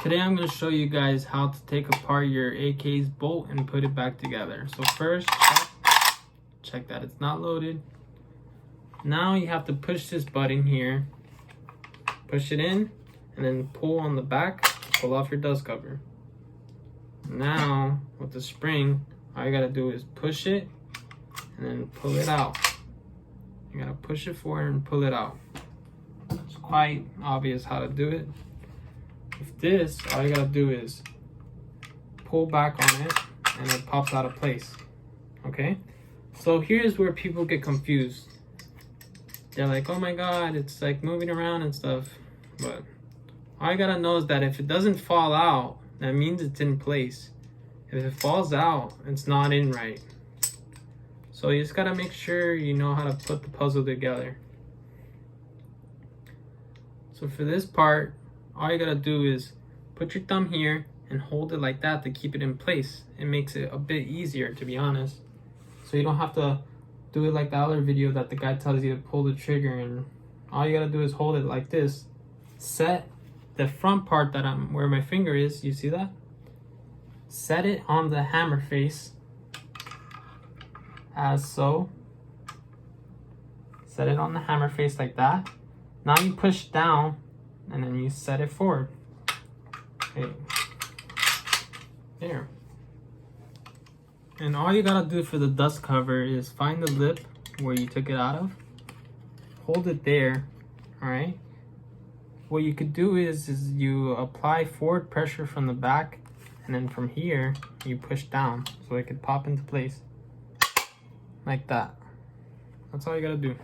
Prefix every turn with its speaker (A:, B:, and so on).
A: Today I'm going to show you guys how to take apart your AK's bolt and put it back together. So first, check that it's not loaded. Now you have to push this button here, push it in, and then pull on the back, pull off your dust cover. Now with the spring, all you gotta do is push it and then pull it out. You gotta push it forward and pull it out. It's quite obvious how to do it. With this, all you gotta do is pull back on it and it pops out of place. Okay? So here's where people get confused. They're like, oh my god, it's like moving around and stuff. But all you gotta know is that if it doesn't fall out, that means it's in place. If it falls out, it's not in right. So you just gotta make sure you know how to put the puzzle together. So for this part, all you gotta do is put your thumb here and hold it like that to keep it in place. It makes it a bit easier, to be honest. So you don't have to do it like the other video that the guy tells you to pull the trigger, and all you gotta do is hold it like this. Set the front part that where my finger is, you see that? Set it on the hammer face, as so. Set it on the hammer face like that. Now you push down and then you set it forward. Okay. There. And all you gotta do for the dust cover is find the lip where you took it out of, hold it there, alright? What you could do is you apply forward pressure from the back, and then from here, you push down so it could pop into place. Like that. That's all you gotta do.